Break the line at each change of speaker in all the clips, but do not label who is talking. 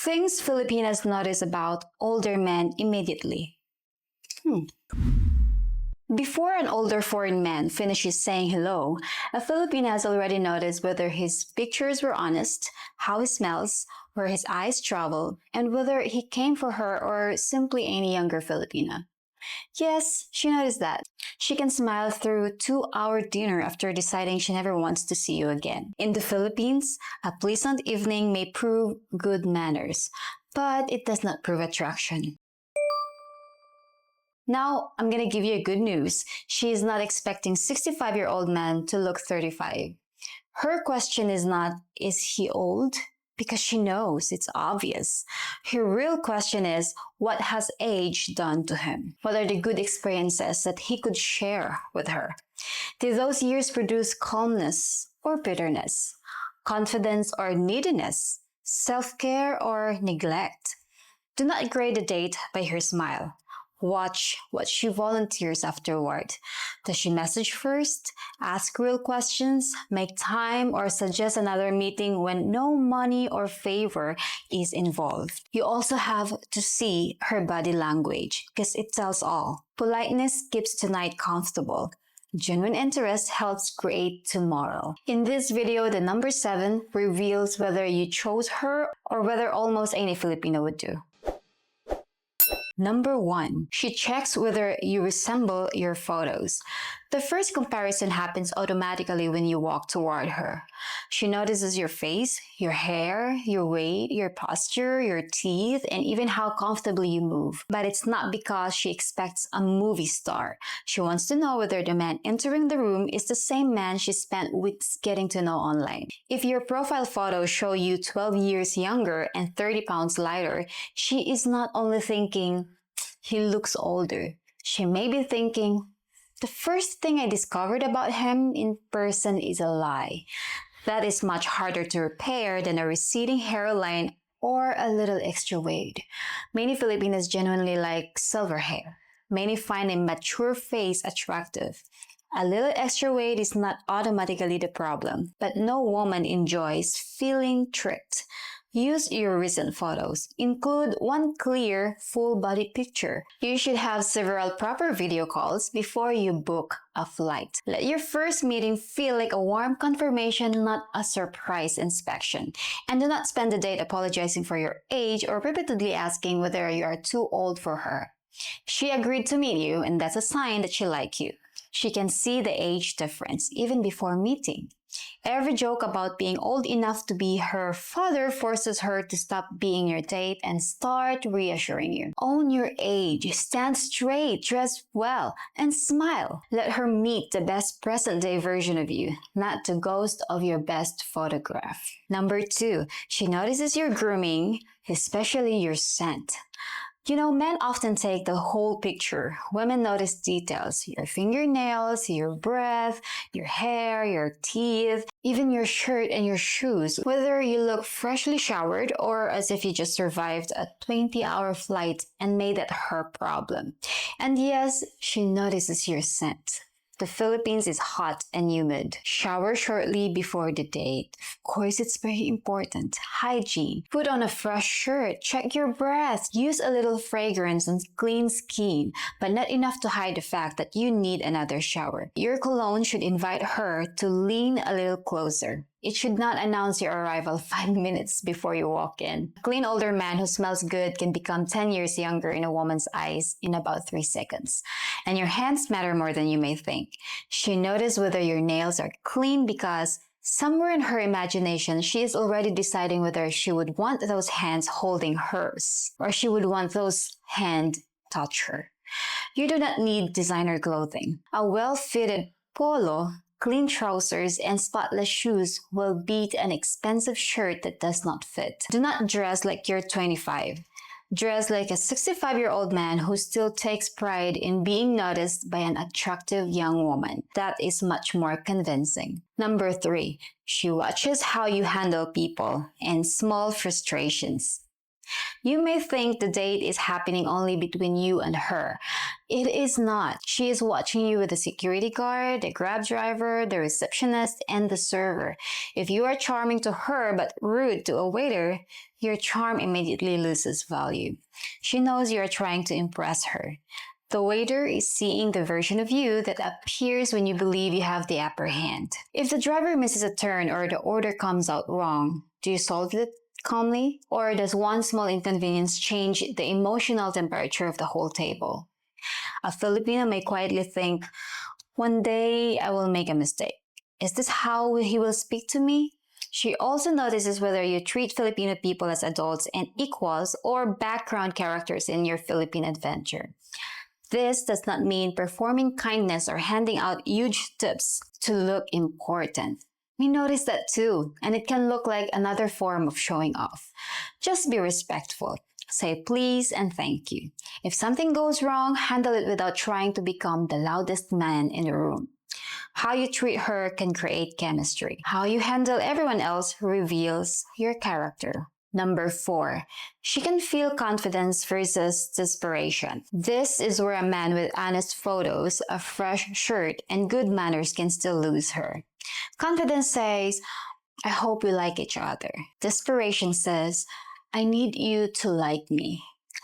Things Filipinas notice about older men immediately. Before an older foreign man finishes saying hello, a Filipina has already noticed whether his pictures were honest, how he smells, where his eyes travel, and whether he came for her or simply any younger Filipina. Yes, she noticed that. She can smile through a 2-hour dinner after deciding she never wants to see you again. In the Philippines, a pleasant evening may prove good manners, but it does not prove attraction. Now, I'm gonna give you good news. She is not expecting 65-year-old man to look 35. Her question is not, is he old? Because she knows, it's obvious. Her real question is, what has age done to him? What are the good experiences that he could share with her? Did those years produce calmness or bitterness? Confidence or neediness? Self-care or neglect? Do not grade a date by her smile. Watch what she volunteers afterward. Does she message first, ask real questions, make time, or suggest another meeting when no money or favor is involved? You also have to see her body language because it tells all. Politeness keeps tonight comfortable. Genuine interest helps create tomorrow. In this video, the number 7 reveals whether you chose her or whether almost any Filipino would do. Number 1, she checks whether you resemble your photos. The first comparison happens automatically when you walk toward her. She notices your face, your hair, your weight, your posture, your teeth, and even how comfortably you move. But it's not because she expects a movie star. She wants to know whether the man entering the room is the same man she spent weeks getting to know online. If your profile photos show you 12 years younger and 30 pounds lighter, she is not only thinking, he looks older. She may be thinking, the first thing I discovered about him in person is a lie. That is much harder to repair than a receding hairline or a little extra weight. Many Filipinas genuinely like silver hair. Many find a mature face attractive. A little extra weight is not automatically the problem, but no woman enjoys feeling tricked. Use your recent photos. Include one clear, full-body picture. You should have several proper video calls before you book a flight. Let your first meeting feel like a warm confirmation, not a surprise inspection. And do not spend the date apologizing for your age or repeatedly asking whether you are too old for her. She agreed to meet you, and that's a sign that she likes you. She can see the age difference even before meeting. Every joke about being old enough to be her father forces her to stop being your date and start reassuring you. Own your age, stand straight, dress well, and smile. Let her meet the best present-day version of you, not the ghost of your best photograph. Number 2, she notices your grooming, especially your scent. You know, men often take the whole picture. Women notice details, your fingernails, your breath, your hair, your teeth, even your shirt and your shoes. Whether you look freshly showered or as if you just survived a 20-hour flight and made that her problem. And yes, she notices your scent. The Philippines is hot and humid. Shower shortly before the date. Of course, it's very important. Hygiene. Put on a fresh shirt. Check your breath. Use a little fragrance and clean skin, but not enough to hide the fact that you need another shower. Your cologne should invite her to lean a little closer. It should not announce your arrival 5 minutes before you walk in. A clean older man who smells good can become 10 years younger in a woman's eyes in about 3 seconds. And your hands matter more than you may think. She notices whether your nails are clean because somewhere in her imagination, she is already deciding whether she would want those hands holding hers or she would want those hands touch her. You do not need designer clothing. A well-fitted polo, clean trousers, and spotless shoes will beat an expensive shirt that does not fit. Do not dress like you're 25. Dress like a 65-year-old man who still takes pride in being noticed by an attractive young woman. That is much more convincing. Number 3, she watches how you handle people and small frustrations. You may think the date is happening only between you and her, It is not. She is watching you with the security guard, the grab driver, the receptionist, and the server. If you are charming to her but rude to a waiter, your charm immediately loses value. She knows you are trying to impress her. The waiter is seeing the version of you that appears when you believe you have the upper hand. If the driver misses a turn or the order comes out wrong, do you solve it calmly? Or does one small inconvenience change the emotional temperature of the whole table? A Filipino may quietly think, one day I will make a mistake. Is this how he will speak to me? She also notices whether you treat Filipino people as adults and equals or background characters in your Philippine adventure. This does not mean performing kindness or handing out huge tips to look important. We notice that too, and it can look like another form of showing off. Just be respectful. Say please and thank you. If something goes wrong, handle it without trying to become the loudest man in the room. How you treat her can create chemistry. How you handle everyone else reveals your character. Number 4, she can feel confidence versus desperation. This is where a man with honest photos, a fresh shirt, and good manners can still lose her. Confidence says, I hope we like each other. Desperation says, I need you to like me.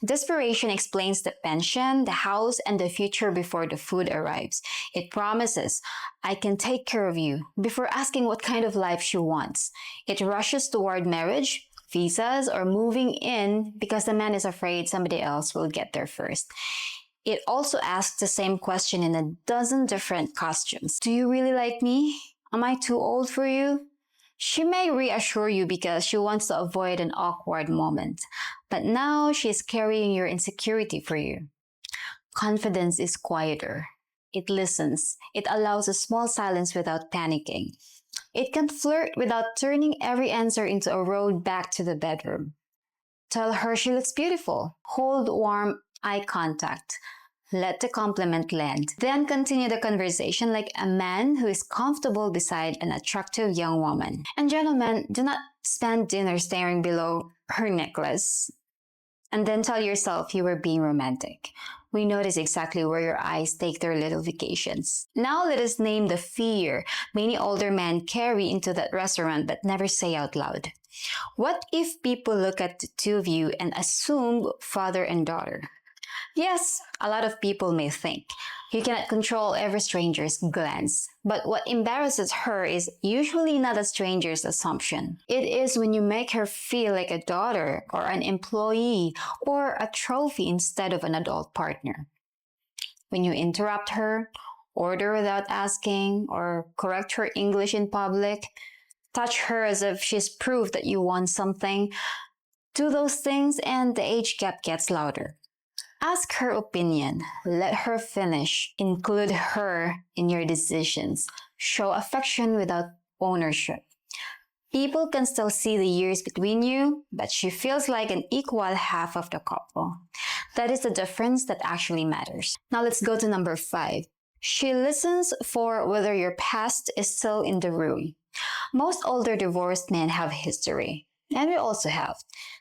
Desperation explains the pension, the house, and the future before the food arrives. It promises, I can take care of you, before asking what kind of life she wants. It rushes toward marriage, visas, or moving in because the man is afraid somebody else will get there first. It also asks the same question in a dozen different costumes. Do you really like me? Am I too old for you? She may reassure you because she wants to avoid an awkward moment, but now she is carrying your insecurity for you. Confidence is quieter. It listens. It allows a small silence without panicking. It can flirt without turning every answer into a road back to the bedroom. Tell her she looks beautiful. Hold warm eye contact. Let the compliment land. Then continue the conversation like a man who is comfortable beside an attractive young woman. And gentlemen, do not spend dinner staring below her necklace and then tell yourself you were being romantic. We notice exactly where your eyes take their little vacations. Now let us name the fear many older men carry into that restaurant but never say out loud. What if people look at the two of you and assume father and daughter? Yes, a lot of people may think. You cannot control every stranger's glance. But what embarrasses her is usually not a stranger's assumption. It is when you make her feel like a daughter or an employee or a trophy instead of an adult partner. When you interrupt her, order without asking, or correct her English in public, touch her as if she's proof that you want something, do those things and the age gap gets louder. Ask her opinion. Let her finish. Include her in your decisions. Show affection without ownership. People can still see the years between you, but she feels like an equal half of the couple. That is the difference that actually matters. Now let's go to number 5. She listens for whether your past is still in the room. Most older divorced men have history, and we also have.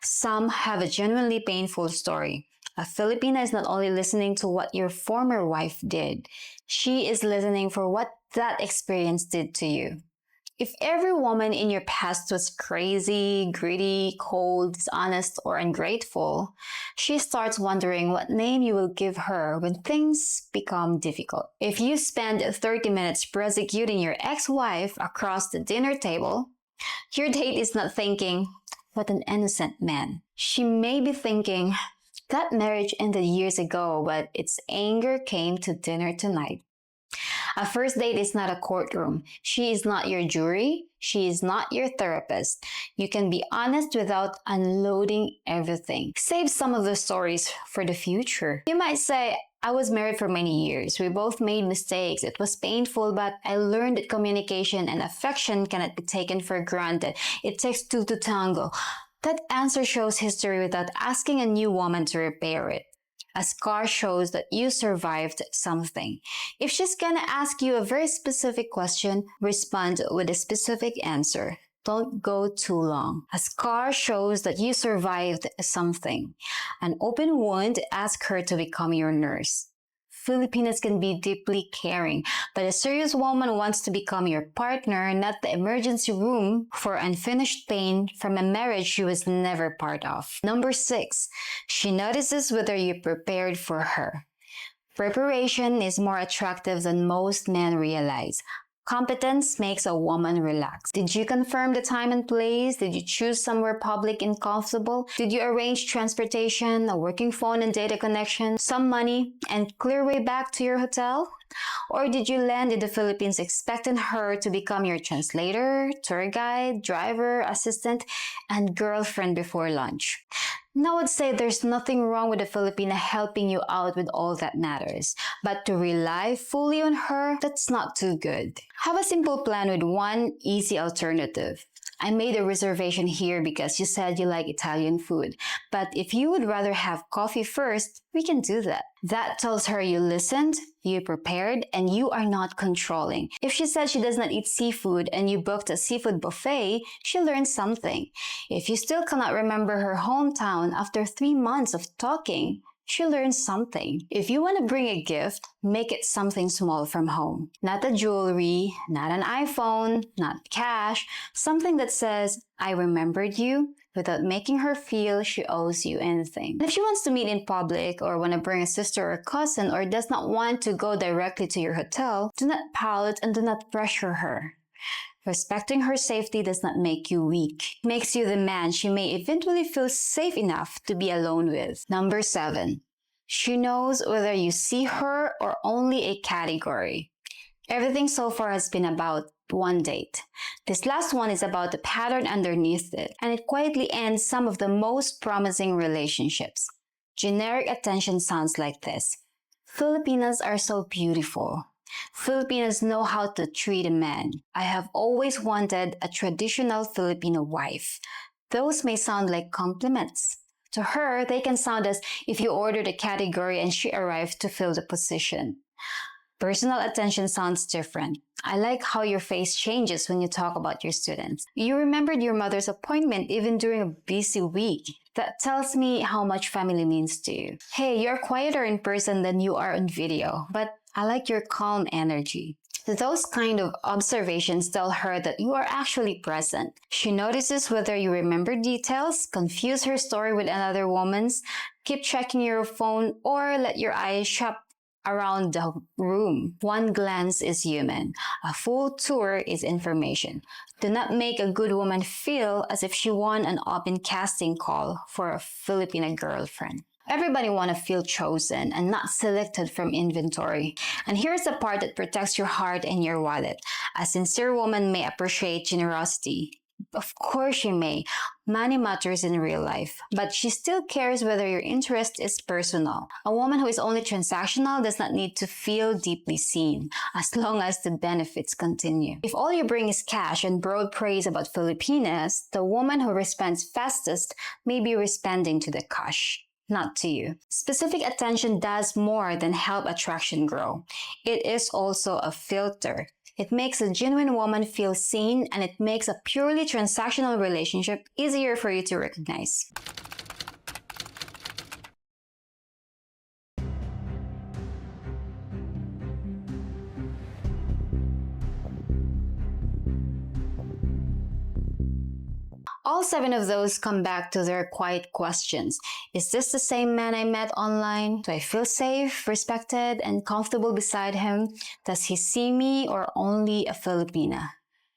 Some have a genuinely painful story. A Filipina is not only listening to what your former wife did, she is listening for what that experience did to you. If every woman in your past was crazy, greedy, cold, dishonest, or ungrateful, she starts wondering what name you will give her when things become difficult. If you spend 30 minutes prosecuting your ex-wife across the dinner table, your date is not thinking, what an innocent man. She may be thinking, that marriage ended years ago, but its anger came to dinner tonight. A first date is not a courtroom. She is not your jury. She is not your therapist. You can be honest without unloading everything. Save some of the stories for the future. You might say, I was married for many years. We both made mistakes. It was painful, but I learned that communication and affection cannot be taken for granted. It takes two to tango. That answer shows history without asking a new woman to repair it. A scar shows that you survived something. If she's gonna ask you a very specific question, respond with a specific answer. Don't go too long. A scar shows that you survived something. An open wound, ask her to become your nurse. Filipinas can be deeply caring, but a serious woman wants to become your partner, not the emergency room for unfinished pain from a marriage she was never part of. Number 6, she notices whether you're prepared for her. Preparation is more attractive than most men realize. Competence makes a woman relax. Did you confirm the time and place? Did you choose somewhere public and comfortable? Did you arrange transportation, a working phone and data connection, some money, and clear way back to your hotel? Or did you land in the Philippines expecting her to become your translator, tour guide, driver, assistant, and girlfriend before lunch? Now, I would say there's nothing wrong with a Filipina helping you out with all that matters. But to rely fully on her, that's not too good. Have a simple plan with one easy alternative. I made a reservation here because you said you like Italian food. But if you would rather have coffee first, we can do that. That tells her you listened, you prepared, and you are not controlling. If she said she does not eat seafood and you booked a seafood buffet, she learned something. If you still cannot remember her hometown after 3 months of talking, she learned something. If you want to bring a gift, make it something small from home. Not a jewelry, not an iPhone, not cash. Something that says, I remembered you, without making her feel she owes you anything. And if she wants to meet in public or want to bring a sister or a cousin or does not want to go directly to your hotel, do not pout and do not pressure her. Respecting her safety does not make you weak. It makes you the man she may eventually feel safe enough to be alone with. Number 7, she knows whether you see her or only a category. Everything so far has been about one date. This last one is about the pattern underneath it, and it quietly ends some of the most promising relationships. Generic attention sounds like this. Filipinas are so beautiful. Filipinos know how to treat a man. I have always wanted a traditional Filipino wife. Those may sound like compliments. To her, they can sound as if you ordered a category and she arrived to fill the position. Personal attention sounds different. I like how your face changes when you talk about your students. You remembered your mother's appointment even during a busy week. That tells me how much family means to you. Hey, you're quieter in person than you are on video, but I like your calm energy. Those kind of observations tell her that you are actually present. She notices whether you remember details, confuse her story with another woman's, keep checking your phone, or let your eyes shop around the room. One glance is human. A full tour is information. Do not make a good woman feel as if she won an open casting call for a Filipina girlfriend. Everybody want to feel chosen and not selected from inventory. And here's the part that protects your heart and your wallet. A sincere woman may appreciate generosity. Of course she may. Money matters in real life. But she still cares whether your interest is personal. A woman who is only transactional does not need to feel deeply seen, as long as the benefits continue. If all you bring is cash and broad praise about Filipinas, the woman who responds fastest may be responding to the cash, not to you. Specific attention does more than help attraction grow. It is also a filter. It makes a genuine woman feel seen, and it makes a purely transactional relationship easier for you to recognize. All 7 of those come back to their quiet questions. Is this the same man I met online? Do I feel safe, respected, and comfortable beside him? Does he see me or only a Filipina?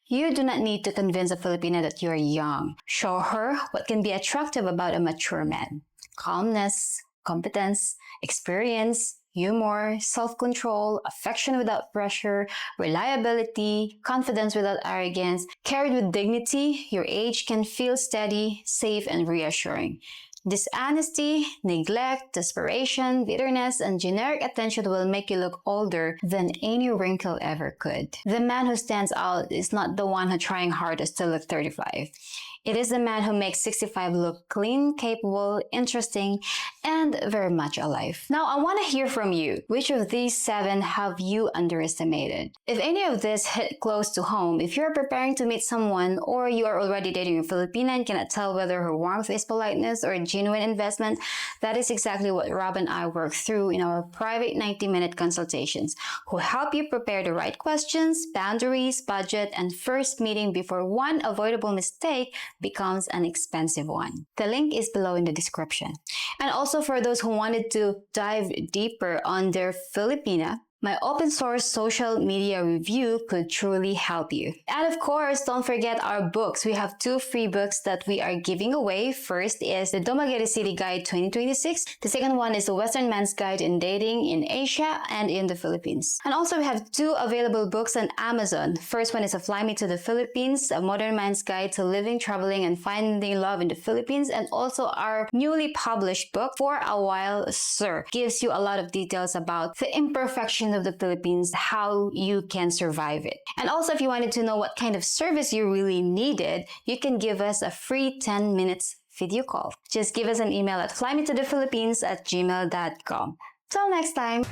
You do not need to convince a Filipina that you are young. Show her what can be attractive about a mature man. Calmness, competence, experience, humor, self-control, affection without pressure, reliability, confidence without arrogance. Carried with dignity, your age can feel steady, safe, and reassuring. Dishonesty, neglect, desperation, bitterness, and generic attention will make you look older than any wrinkle ever could. The man who stands out is not the one who trying hardest to look 35. It is the man who makes 65 look clean, capable, interesting, and very much alive. Now, I want to hear from you. Which of these 7 have you underestimated? If any of this hit close to home, if you're preparing to meet someone or you are already dating a Filipina and cannot tell whether her warmth is politeness or a genuine investment, that is exactly what Rob and I work through in our private 90-minute consultations, who help you prepare the right questions, boundaries, budget, and first meeting before one avoidable mistake becomes an expensive one. The link is below in the description. And also for those who wanted to dive deeper on their Filipina, my open source social media review could truly help you. And of course, don't forget our books. We have 2 free books that we are giving away. First is the Dumaguete City Guide 2026. The second one is the Western Man's Guide in Dating in Asia and in the Philippines. And also we have 2 available books on Amazon. First one is a Fly Me to the Philippines, a Modern Man's Guide to Living, Traveling, and Finding Love in the Philippines. And also our newly published book, For a While, Sir, gives you a lot of details about the imperfection of the Philippines, how you can survive it. And also, if you wanted to know what kind of service you really needed, you can give us a free 10 minutes video call. Just give us an email at flymetothephilippines@gmail.com. Till next time.